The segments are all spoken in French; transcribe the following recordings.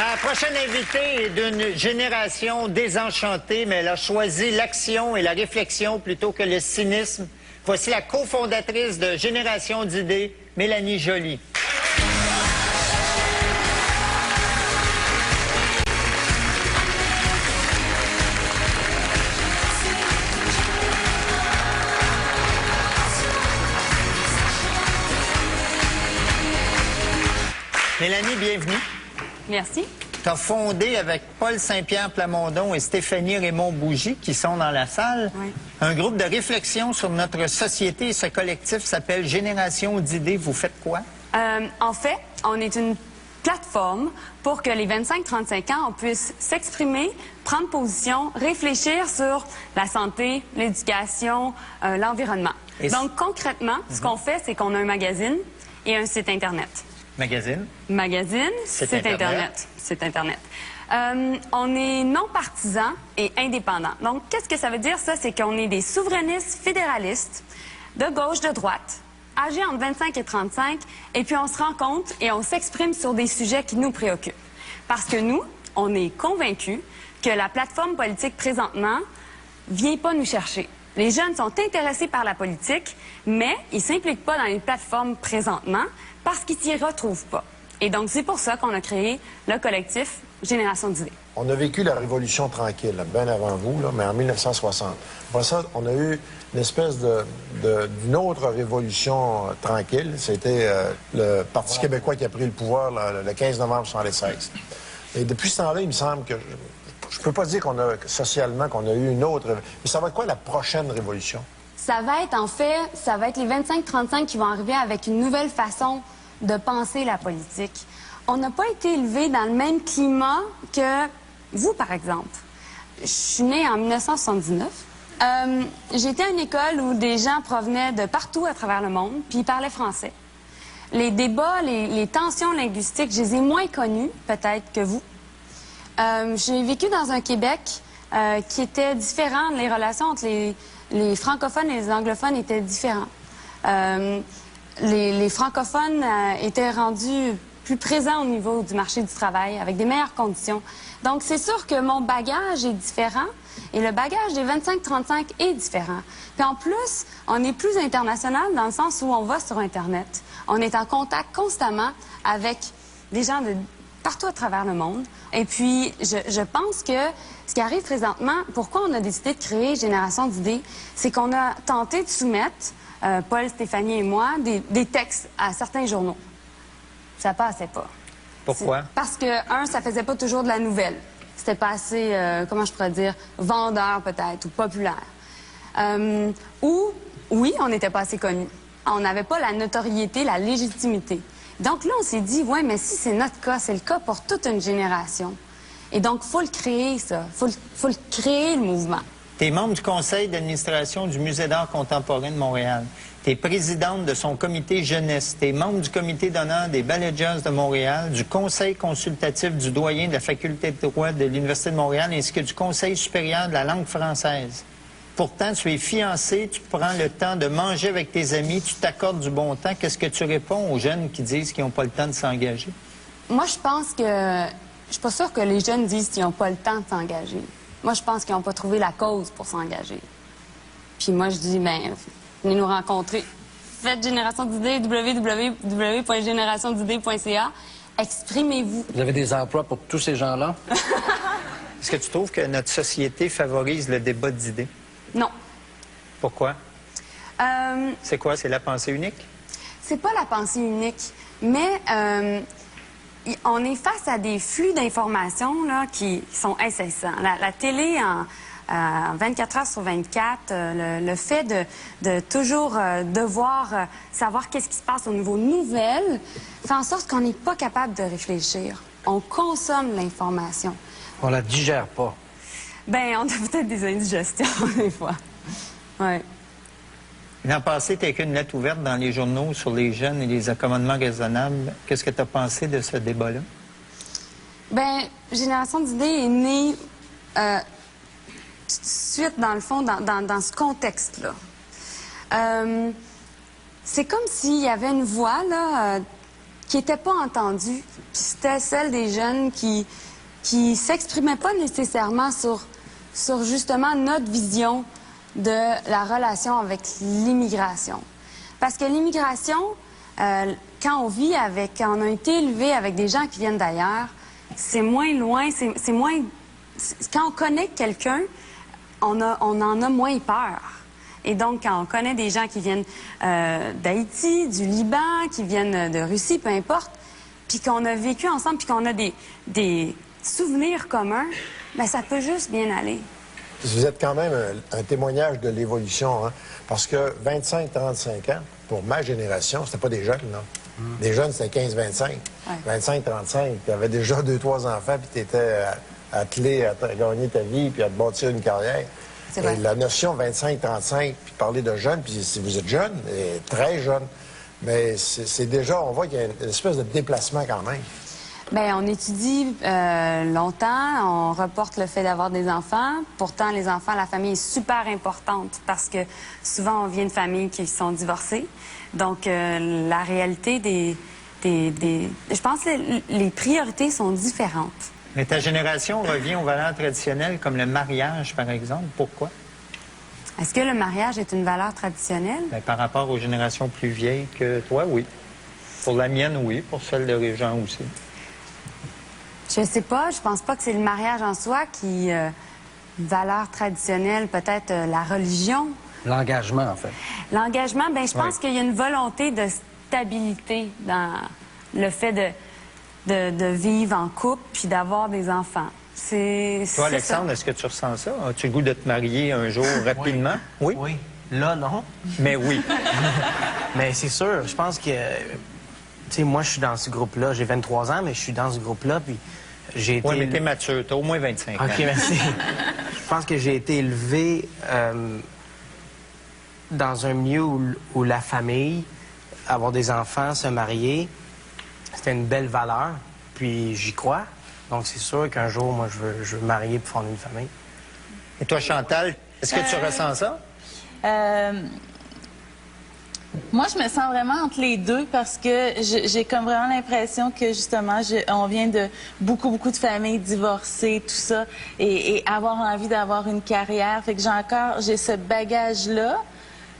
Ma prochaine invitée est d'une génération désenchantée, mais elle a choisi l'action et la réflexion plutôt que le cynisme. Voici la cofondatrice de Génération d'idées, Mélanie Joly. Mélanie, bienvenue. Merci. Tu as fondé avec Paul Saint-Pierre Plamondon et Stéphanie Raymond-Bougie, qui sont dans la salle, oui, un groupe de réflexion sur notre société. Et ce collectif s'appelle Génération d'idées. Vous faites quoi? En fait, on est une plateforme pour que les 25-35 ans, on puisse s'exprimer, prendre position, réfléchir sur la santé, l'éducation, l'environnement. Donc, concrètement, ce qu'on fait, c'est qu'on a un magazine et un site Internet. Magazine. Magazine, site Internet. Site Internet. On est non partisan et indépendant. Donc, qu'est-ce que ça veut dire, ça? C'est qu'on est des souverainistes fédéralistes, de gauche, de droite, âgés entre 25 et 35, et puis on se rencontre et on s'exprime sur des sujets qui nous préoccupent. Parce que nous, on est convaincus que la plateforme politique présentement vient pas nous chercher. Les jeunes sont intéressés par la politique, mais ils ne s'impliquent pas dans les plateformes présentement parce qu'ils s'y retrouvent pas. Et donc, c'est pour ça qu'on a créé le collectif Génération d'idées. On a vécu la Révolution tranquille, là, bien avant vous, là, mais en 1960. Après ça, on a eu une espèce d'une autre révolution tranquille. C'était le Parti québécois qui a pris le pouvoir le 15 novembre 1976. Et depuis ce temps-là, il me semble que... Je peux pas dire socialement qu'on a eu une autre... Mais ça va être quoi la prochaine révolution? Ça va être, en fait, ça va être les 25-35 qui vont arriver avec une nouvelle façon de penser la politique. On n'a pas été élevé dans le même climat que vous, par exemple. Je suis née en 1979. J'étais à une école où des gens provenaient de partout à travers le monde, puis ils parlaient français. Les débats, les tensions linguistiques, je les ai moins connues, peut-être, que vous. J'ai vécu dans un Québec qui était différent. Les relations entre les francophones et les anglophones étaient différents. Les francophones étaient rendus plus présents au niveau du marché du travail, avec des meilleures conditions. Donc, c'est sûr que mon bagage est différent et le bagage des 25-35 est différent. Puis en plus, on est plus international dans le sens où on va sur Internet. On est en contact constamment avec des gens de partout à travers le monde. Et puis, je pense que ce qui arrive présentement, pourquoi on a décidé de créer Génération d'idées, c'est qu'on a tenté de soumettre, Paul, Stéphanie et moi, des textes à certains journaux. Ça passait pas. Pourquoi? Parce que, un, ça faisait pas toujours de la nouvelle. C'était pas assez, comment je pourrais dire, vendeur peut-être, ou populaire. Ou, oui, on n'était pas assez connus. On n'avait pas la notoriété, la légitimité. Donc là, on s'est dit, ouais, mais si c'est notre cas, c'est le cas pour toute une génération. Et donc, il faut le créer, ça. Faut le créer, le mouvement. Tu es membre du conseil d'administration du Musée d'art contemporain de Montréal. Tu es présidente de son comité jeunesse. Tu es membre du comité d'honneur des Ballets Jazz de Montréal, du conseil consultatif du doyen de la faculté de droit de l'Université de Montréal, ainsi que du conseil supérieur de la langue française. Pourtant, tu es fiancé, tu prends le temps de manger avec tes amis, tu t'accordes du bon temps. Qu'est-ce que tu réponds aux jeunes qui disent qu'ils n'ont pas le temps de s'engager? Moi, je pense que... Je suis pas sûre que les jeunes disent qu'ils n'ont pas le temps de s'engager. Moi, je pense qu'ils n'ont pas trouvé la cause pour s'engager. Puis moi, je dis, ben, venez nous rencontrer. Faites Génération d'idées, www.générationdidées.ca. Exprimez-vous. Vous avez des emplois pour tous ces gens-là? Est-ce que tu trouves que notre société favorise le débat d'idées? Non. Pourquoi? C'est quoi? C'est la pensée unique? C'est pas la pensée unique, mais on est face à des flux d'informations là, qui sont incessants. La télé, en 24 heures sur 24, le fait de toujours devoir savoir qu'est-ce qui se passe au niveau nouvelles, fait en sorte qu'on n'est pas capable de réfléchir. On consomme l'information. On la digère pas. Ben, on a peut-être des indigestions, des fois. Oui. L'an passé, tu as écrit une lettre ouverte dans les journaux sur les jeunes et les accommodements raisonnables. Qu'est-ce que tu as pensé de ce débat-là? Bien, Génération d'idées est née tout de suite, dans le fond, dans ce contexte-là. C'est comme s'il y avait une voix, là, qui n'étaient pas entendues. Puis c'était celle des jeunes qui s'exprimaient pas nécessairement sur justement notre vision de la relation avec l'immigration. Parce que l'immigration, quand on a été élevé avec des gens qui viennent d'ailleurs, c'est moins loin, c'est moins... Quand on connaît quelqu'un, on en a moins peur. Et donc, quand on connaît des gens qui viennent d'Haïti, du Liban, qui viennent de Russie, peu importe, puis qu'on a vécu ensemble, puis qu'on a des souvenirs communs, bien, ça peut juste bien aller. Vous êtes quand même un témoignage de l'évolution, hein? Parce que 25-35 ans, pour ma génération, c'était pas des jeunes, non? Des jeunes, c'était 15-25. Ouais. 25-35, tu avais déjà 2-3 enfants, puis tu étais attelé à gagner ta vie, puis à te bâtir une carrière. Et la notion 25-35, puis parler de jeunes, puis si vous êtes jeune, et très jeune, mais c'est déjà, on voit qu'il y a une espèce de déplacement quand même. Bien, on étudie longtemps, on reporte le fait d'avoir des enfants. Pourtant, les enfants, la famille est super importante parce que souvent, on vient de familles qui sont divorcées. Donc, la réalité je pense que les priorités sont différentes. Mais ta génération revient aux valeurs traditionnelles comme le mariage, par exemple. Pourquoi? Est-ce que le mariage est une valeur traditionnelle? Bien, par rapport aux générations plus vieilles que toi, oui. Pour la mienne, oui. Pour celle de Régent aussi. Je sais pas. Je pense pas que c'est le mariage en soi qui... valeur traditionnelle, peut-être la religion. L'engagement, en fait. L'engagement, bien, je pense qu'il y a une volonté de stabilité dans le fait de vivre en couple puis d'avoir des enfants. Toi, Alexandre, est-ce que tu ressens ça? As-tu le goût de te marier un jour rapidement? Oui. Oui. Là, non. Mais oui. Mais c'est sûr, je pense que... Tu sais, moi, je suis dans ce groupe-là. J'ai 23 ans, mais je suis dans ce groupe-là, puis j'ai été... Oui, mais t'es mature. T'as au moins 25 ans. OK, merci. Je pense que j'ai été élevé dans un milieu où la famille, avoir des enfants, se marier, c'était une belle valeur, puis j'y crois. Donc, c'est sûr qu'un jour, moi, je veux me marier pour fonder une famille. Et toi, Chantal, est-ce que tu ressens ça? Moi, je me sens vraiment entre les deux parce que j'ai comme vraiment l'impression que, justement, on vient de beaucoup de familles divorcées, tout ça, et avoir envie d'avoir une carrière. Fait que j'ai ce bagage-là.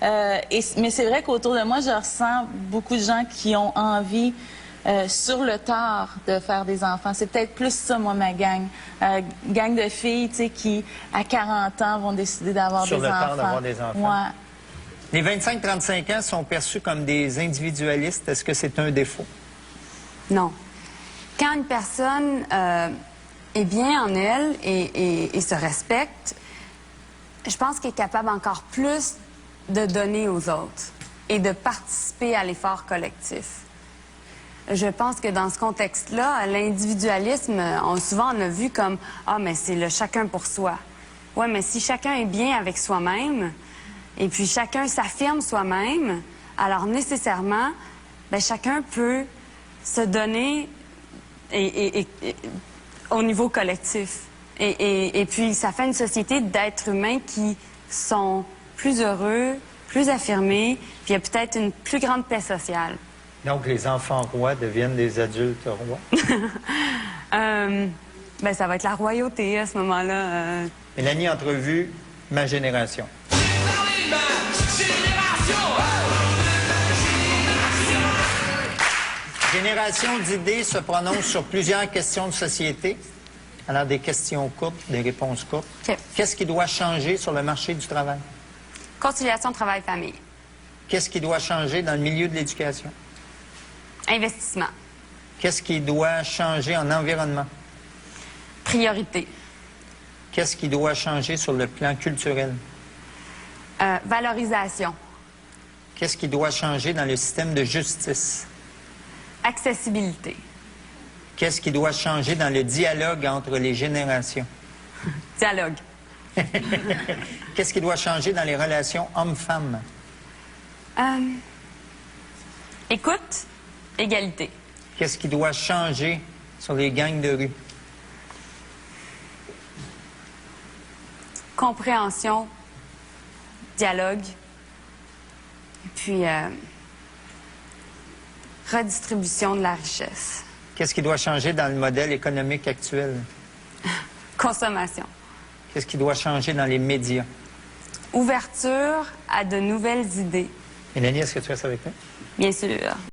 Mais c'est vrai qu'autour de moi, je ressens beaucoup de gens qui ont envie, sur le tard, de faire des enfants. C'est peut-être plus ça, moi, ma gang. Gang de filles, tu sais, qui, à 40 ans, vont décider d'avoir des enfants. Sur le tard d'avoir des enfants. Ouais. Les 25-35 ans sont perçus comme des individualistes. Est-ce que c'est un défaut? Non. Quand une personne est bien en elle et se respecte, je pense qu'elle est capable encore plus de donner aux autres et de participer à l'effort collectif. Je pense que dans ce contexte-là, l'individualisme, souvent on a vu comme « Ah, mais c'est le chacun pour soi ». Oui, mais si chacun est bien avec soi-même, et puis chacun s'affirme soi-même, alors nécessairement, bien, chacun peut se donner au niveau collectif. Et puis ça fait une société d'êtres humains qui sont plus heureux, plus affirmés, puis il y a peut-être une plus grande paix sociale. Donc les enfants rois deviennent des adultes rois? Ben, ça va être la royauté à ce moment-là. Mélanie, entrevue, ma génération. Génération d'idées se prononce sur plusieurs questions de société. Alors, des questions courtes, des réponses courtes. Okay. Qu'est-ce qui doit changer sur le marché du travail? Conciliation travail-famille. Qu'est-ce qui doit changer dans le milieu de l'éducation? Investissement. Qu'est-ce qui doit changer en environnement? Priorité. Qu'est-ce qui doit changer sur le plan culturel? Valorisation. Qu'est-ce qui doit changer dans le système de justice? Accessibilité. Qu'est-ce qui doit changer dans le dialogue entre les générations? Dialogue. Qu'est-ce qui doit changer dans les relations hommes-femmes? Écoute, égalité. Qu'est-ce qui doit changer sur les gangs de rue? Compréhension, dialogue, et puis redistribution de la richesse. Qu'est-ce qui doit changer dans le modèle économique actuel? Consommation. Qu'est-ce qui doit changer dans les médias? Ouverture à de nouvelles idées. Mélanie, est-ce que tu restes avec nous? Bien sûr.